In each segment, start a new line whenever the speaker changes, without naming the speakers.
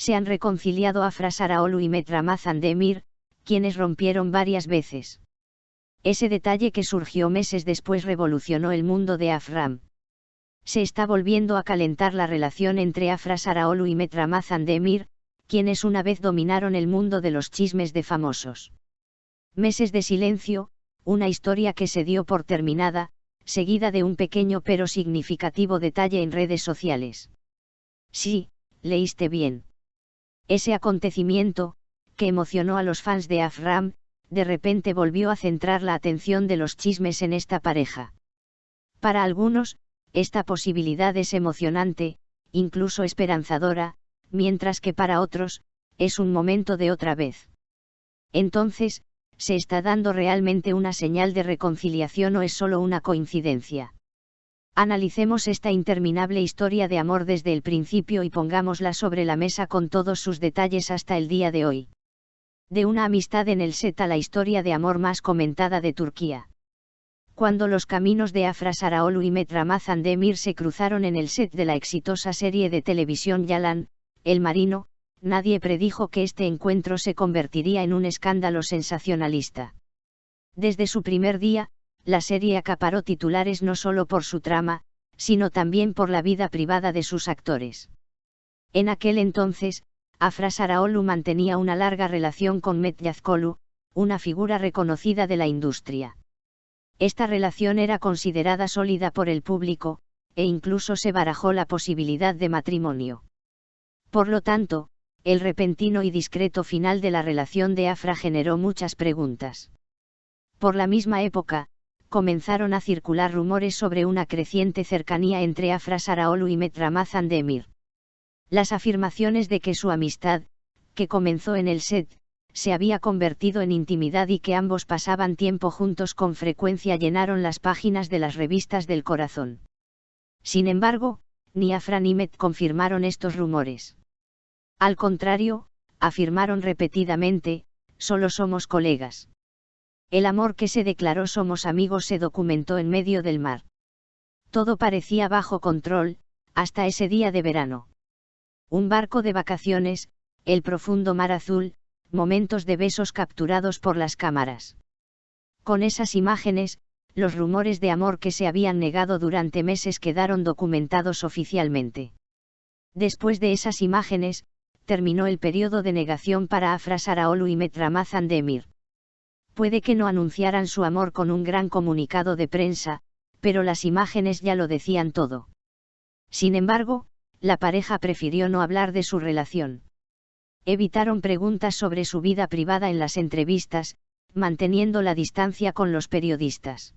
Se han reconciliado Afra Saraholu y Met Ramazan Demir, quienes rompieron varias veces. Ese detalle que surgió meses después revolucionó el mundo de Afram. Se está volviendo a calentar la relación entre Afra Saraholu y Met Ramazan Demir, quienes una vez dominaron el mundo de los chismes de famosos. Meses de silencio, una historia que se dio por terminada, seguida de un pequeño pero significativo detalle en redes sociales. Sí, leíste bien. Ese acontecimiento, que emocionó a los fans de Afram, de repente volvió a centrar la atención de los chismes en esta pareja. Para algunos, esta posibilidad es emocionante, incluso esperanzadora, mientras que para otros, es un momento de otra vez. Entonces, ¿se está dando realmente una señal de reconciliación o es solo una coincidencia? Analicemos esta interminable historia de amor desde el principio y pongámosla sobre la mesa con todos sus detalles hasta el día de hoy. De una amistad en el set a la historia de amor más comentada de Turquía. Cuando los caminos de Afra Saraholu y Met Ramazan Demir se cruzaron en el set de la exitosa serie de televisión Yalan, El Marino, nadie predijo que este encuentro se convertiría en un escándalo sensacionalista. Desde su primer día, la serie acaparó titulares no solo por su trama, sino también por la vida privada de sus actores. En aquel entonces, Afra Saraholu mantenía una larga relación con Met Yazkolu, una figura reconocida de la industria. Esta relación era considerada sólida por el público, e incluso se barajó la posibilidad de matrimonio. Por lo tanto, el repentino y discreto final de la relación de Afra generó muchas preguntas. Por la misma época, comenzaron a circular rumores sobre una creciente cercanía entre Afra Saraholu y Met Ramazan Demir. Las afirmaciones de que su amistad, que comenzó en el set, se había convertido en intimidad y que ambos pasaban tiempo juntos con frecuencia llenaron las páginas de las revistas del corazón. Sin embargo, ni Afra ni Met confirmaron estos rumores. Al contrario, afirmaron repetidamente, solo somos colegas. El amor que se declaró somos amigos se documentó en medio del mar. Todo parecía bajo control, hasta ese día de verano. Un barco de vacaciones, el profundo mar azul, momentos de besos capturados por las cámaras. Con esas imágenes, los rumores de amor que se habían negado durante meses quedaron documentados oficialmente. Después de esas imágenes, terminó el periodo de negación para Afra Saraholu y Met Ramazan Demir. Puede que no anunciaran su amor con un gran comunicado de prensa, pero las imágenes ya lo decían todo. Sin embargo, la pareja prefirió no hablar de su relación. Evitaron preguntas sobre su vida privada en las entrevistas, manteniendo la distancia con los periodistas.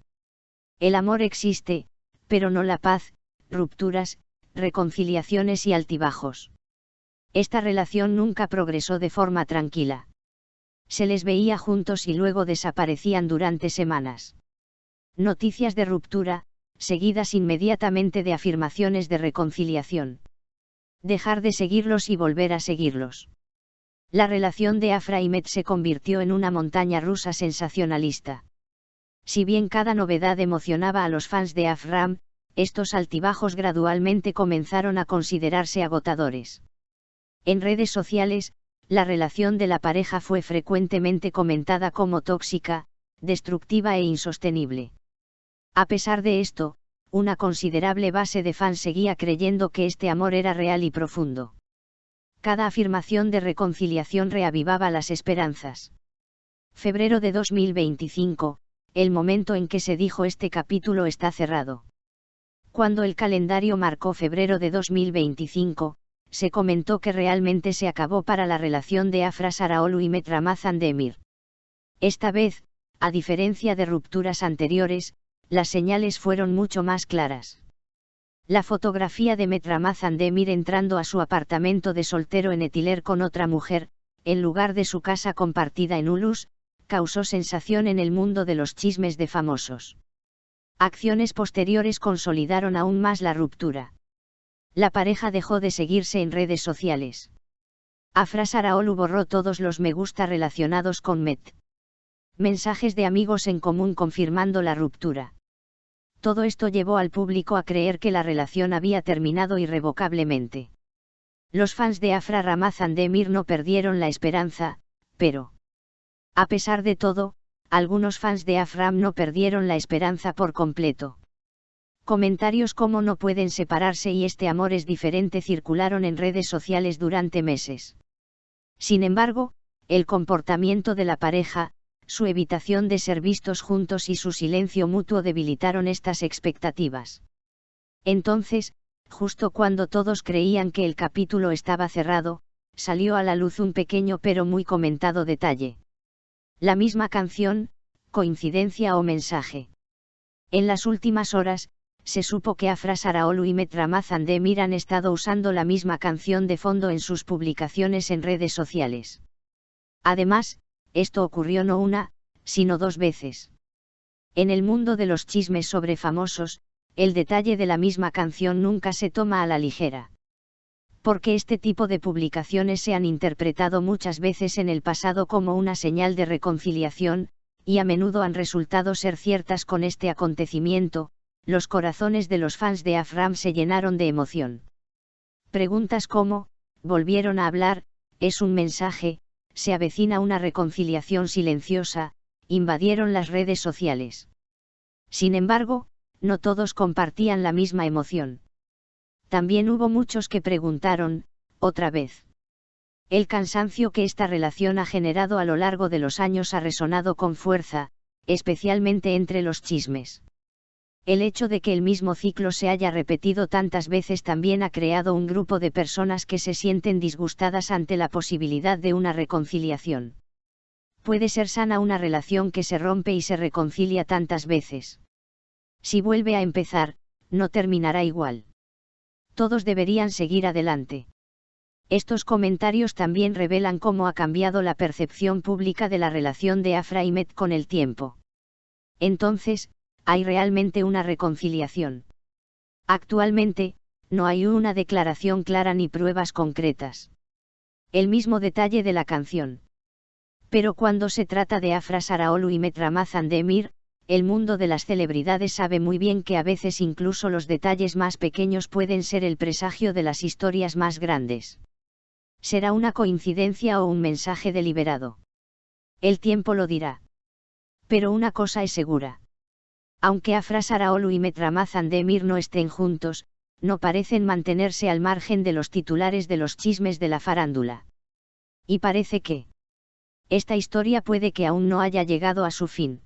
El amor existe, pero no la paz, rupturas, reconciliaciones y altibajos. Esta relación nunca progresó de forma tranquila. Se les veía juntos y luego desaparecían durante semanas. Noticias de ruptura, seguidas inmediatamente de afirmaciones de reconciliación. Dejar de seguirlos y volver a seguirlos. La relación de Afra y Met se convirtió en una montaña rusa sensacionalista. Si bien cada novedad emocionaba a los fans de Afram, estos altibajos gradualmente comenzaron a considerarse agotadores. En redes sociales, la relación de la pareja fue frecuentemente comentada como tóxica, destructiva e insostenible. A pesar de esto, una considerable base de fans seguía creyendo que este amor era real y profundo. Cada afirmación de reconciliación reavivaba las esperanzas. Febrero de 2025, el momento en que se dijo este capítulo está cerrado. Cuando el calendario marcó febrero de 2025, se comentó que realmente se acabó para la relación de Afra Saraholu y Met Ramazan Demir. Esta vez, a diferencia de rupturas anteriores, las señales fueron mucho más claras. La fotografía de Met Ramazan Demir entrando a su apartamento de soltero en Etiler con otra mujer, en lugar de su casa compartida en Ulus, causó sensación en el mundo de los chismes de famosos. Acciones posteriores consolidaron aún más la ruptura. La pareja dejó de seguirse en redes sociales. Afra Saraholu borró todos los me gusta relacionados con Met. Mensajes de amigos en común confirmando la ruptura. Todo esto llevó al público a creer que la relación había terminado irrevocablemente. Los fans de Afra Ramazan Demir no perdieron la esperanza, pero, a pesar de todo, algunos fans de Afram no perdieron la esperanza por completo. Comentarios como "no pueden separarse" y "este amor es diferente" circularon en redes sociales durante meses. Sin embargo, el comportamiento de la pareja, su evitación de ser vistos juntos y su silencio mutuo debilitaron estas expectativas. Entonces, justo cuando todos creían que el capítulo estaba cerrado, salió a la luz un pequeño pero muy comentado detalle. La misma canción, coincidencia o mensaje. En las últimas horas, se supo que Afra Saraolu y Met Ramazan Demir han estado usando la misma canción de fondo en sus publicaciones en redes sociales. Además, esto ocurrió no una, sino 2 veces. En el mundo de los chismes sobre famosos, el detalle de la misma canción nunca se toma a la ligera. Porque este tipo de publicaciones se han interpretado muchas veces en el pasado como una señal de reconciliación, y a menudo han resultado ser ciertas. Con este acontecimiento, los corazones de los fans de Afram se llenaron de emoción. Preguntas como, ¿volvieron a hablar?, ¿es un mensaje?, ¿se avecina una reconciliación silenciosa?, invadieron las redes sociales. Sin embargo, no todos compartían la misma emoción. También hubo muchos que preguntaron, ¿otra vez? El cansancio que esta relación ha generado a lo largo de los años ha resonado con fuerza, especialmente entre los chismes. El hecho de que el mismo ciclo se haya repetido tantas veces también ha creado un grupo de personas que se sienten disgustadas ante la posibilidad de una reconciliación. ¿Puede ser sana una relación que se rompe y se reconcilia tantas veces? Si vuelve a empezar, no terminará igual. Todos deberían seguir adelante. Estos comentarios también revelan cómo ha cambiado la percepción pública de la relación de Afra y Met con el tiempo. Entonces, ¿hay realmente una reconciliación? Actualmente, no hay una declaración clara ni pruebas concretas. El mismo detalle de la canción. Pero cuando se trata de Afra Saraolu y Met Ramazan Demir, el mundo de las celebridades sabe muy bien que a veces incluso los detalles más pequeños pueden ser el presagio de las historias más grandes. ¿Será una coincidencia o un mensaje deliberado? El tiempo lo dirá. Pero una cosa es segura. Aunque Afra Saraolu y Met Ramazan Demir no estén juntos, no parecen mantenerse al margen de los titulares de los chismes de la farándula. Y parece que esta historia puede que aún no haya llegado a su fin.